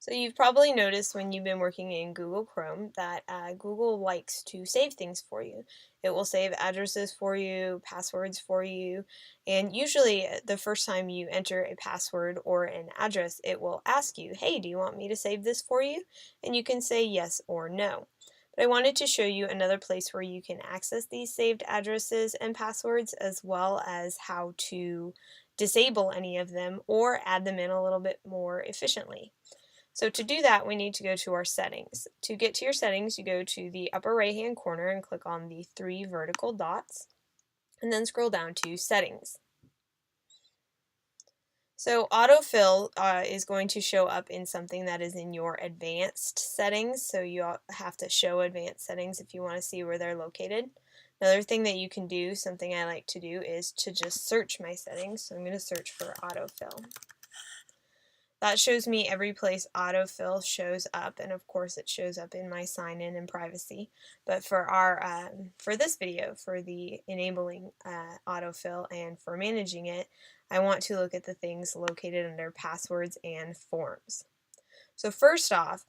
So you've probably noticed when you've been working in Google Chrome that Google likes to save things for you. It will save addresses for you, passwords for you, and usually the first time you enter a password or an address, it will ask you, hey, do you want me to save this for you? And you can say yes or no. But I wanted to show you another place where you can access these saved addresses and passwords, as well as how to disable any of them or add them in a little bit more efficiently. So to do that, we need to go to our settings. To get to your settings, you go to the upper right-hand corner and click on the three vertical dots, and then scroll down to Settings. So autofill is going to show up in something that is in your advanced settings, so you have to show advanced settings if you want to see where they're located. Another thing that you can do, something I like to do, is to just search my settings. So I'm going to search for autofill. That shows me every place autofill shows up, and of course it shows up in my sign-in and privacy. But for our for this video, for the enabling autofill and for managing it, I want to look at the things located under passwords and forms. So first off,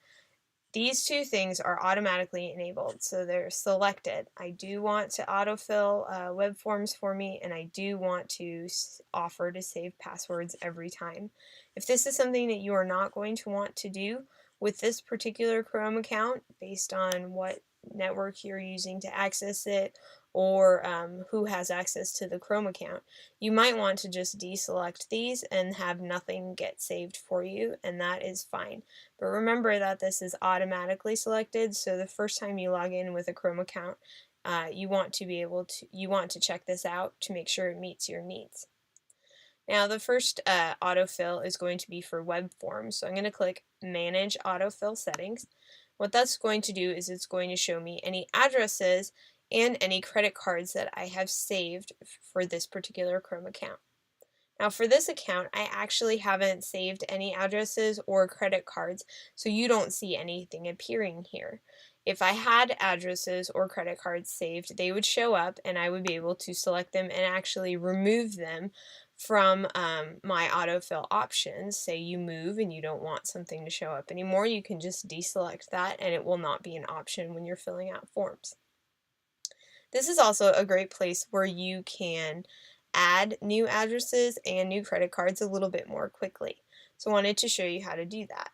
these two things are automatically enabled, so they're selected. I do want to autofill web forms for me, and I do want to offer to save passwords every time. If this is something that you are not going to want to do with this particular Chrome account, based on what network you're using to access it, or who has access to the Chrome account, you might want to just deselect these and have nothing get saved for you, and that is fine. But remember that this is automatically selected, so the first time you log in with a Chrome account, you want to check this out to make sure it meets your needs. Now the first autofill is going to be for web forms, so I'm going to click Manage Autofill Settings. What that's going to do is it's going to show me any addresses and any credit cards that I have saved for this particular Chrome account. Now for this account, I actually haven't saved any addresses or credit cards, so you don't see anything appearing here. If I had addresses or credit cards saved, they would show up and I would be able to select them and actually remove them from my autofill options. Say you move and you don't want something to show up anymore, you can just deselect that and it will not be an option when you're filling out forms. This is also a great place where you can add new addresses and new credit cards a little bit more quickly. So I wanted to show you how to do that.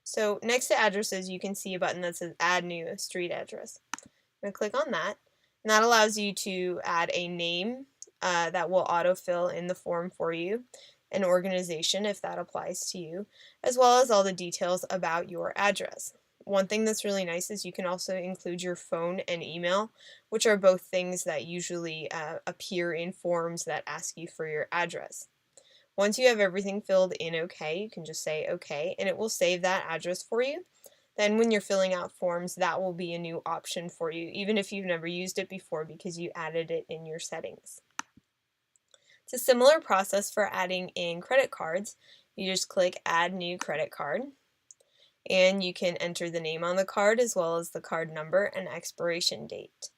So next to addresses, you can see a button that says Add New Street Address. I'm going to click on that, and that allows you to add a name that will autofill in the form for you, an organization if that applies to you, as well as all the details about your address. One thing that's really nice is you can also include your phone and email, which are both things that usually appear in forms that ask you for your address. Once you have everything filled in okay, you can just say okay, and it will save that address for you. Then when you're filling out forms, that will be a new option for you, even if you've never used it before because you added it in your settings. It's a similar process for adding in credit cards. You just click Add New Credit Card, and you can enter the name on the card as well as the card number and expiration date.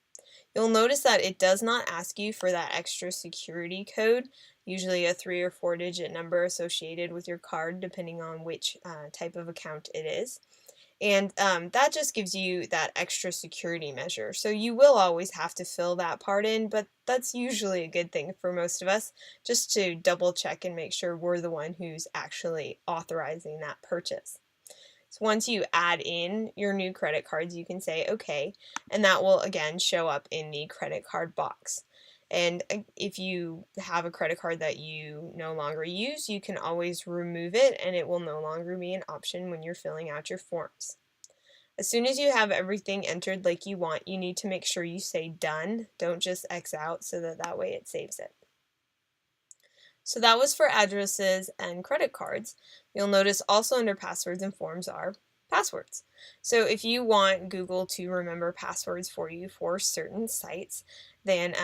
You'll notice that it does not ask you for that extra security code, usually a 3 or 4 digit number associated with your card depending on which type of account it is. And that just gives you that extra security measure. So you will always have to fill that part in, but that's usually a good thing for most of us, just to double check and make sure we're the one who's actually authorizing that purchase. So once you add in your new credit cards, you can say okay, and that will again show up in the credit card box. And if you have a credit card that you no longer use, you can always remove it and it will no longer be an option when you're filling out your forms. As soon as you have everything entered like you want, you need to make sure you say done. Don't just X out, so that way it saves it. So that was for addresses and credit cards. You'll notice also under passwords and forms are passwords. So if you want Google to remember passwords for you for certain sites, then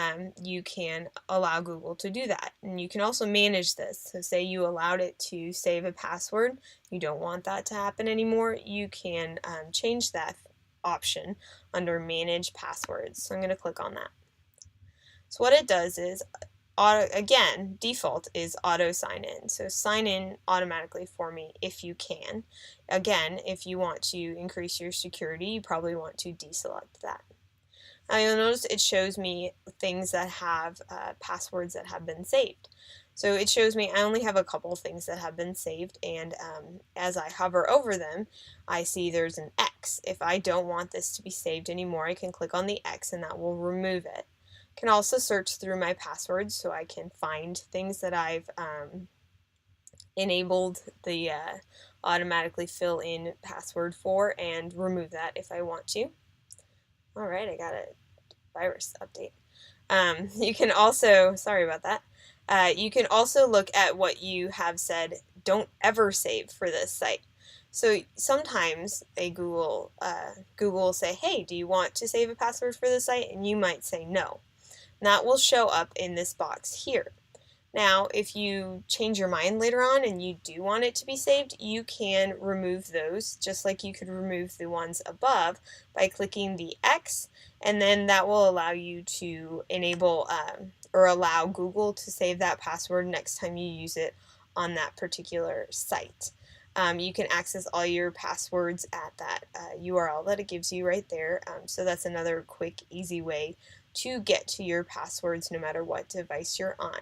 you can allow Google to do that. And you can also manage this. So say you allowed it to save a password, you don't want that to happen anymore, you can change that option under Manage Passwords. So I'm going to click on that. So what it does is again, default is auto sign in. So sign in automatically for me if you can. Again, if you want to increase your security, you probably want to deselect that. Now you'll notice it shows me things that have passwords that have been saved. So it shows me I only have a couple things that have been saved, and as I hover over them, I see there's an X. If I don't want this to be saved anymore, I can click on the X and that will remove it. I can also search through my passwords so I can find things that I've enabled the automatically fill in password for and remove that if I want to. Alright, I got a virus update. You can also, sorry about that, you can also look at what you have said don't ever save for this site. So sometimes Google will say, hey, do you want to save a password for this site? And you might say no. And that will show up in this box here. Now, if you change your mind later on and you do want it to be saved, you can remove those, just like you could remove the ones above by clicking the X, and then that will allow you to enable or allow Google to save that password next time you use it on that particular site. You can access all your passwords at that URL that it gives you right there, so that's another quick, easy way to get to your passwords no matter what device you're on.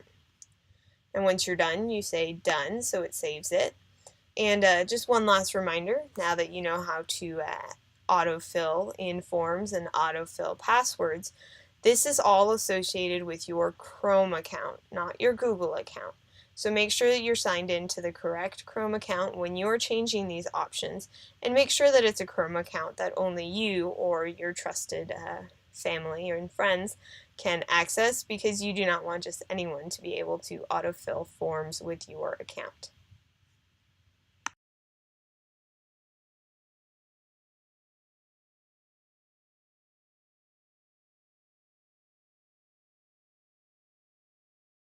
And once you're done, you say done, so it saves it. And just one last reminder, now that you know how to autofill in forms and autofill passwords, this is all associated with your Chrome account, not your Google account. So make sure that you're signed in to the correct Chrome account when you're changing these options, and make sure that it's a Chrome account that only you or your trusted family and friends can access, because you do not want just anyone to be able to autofill forms with your account.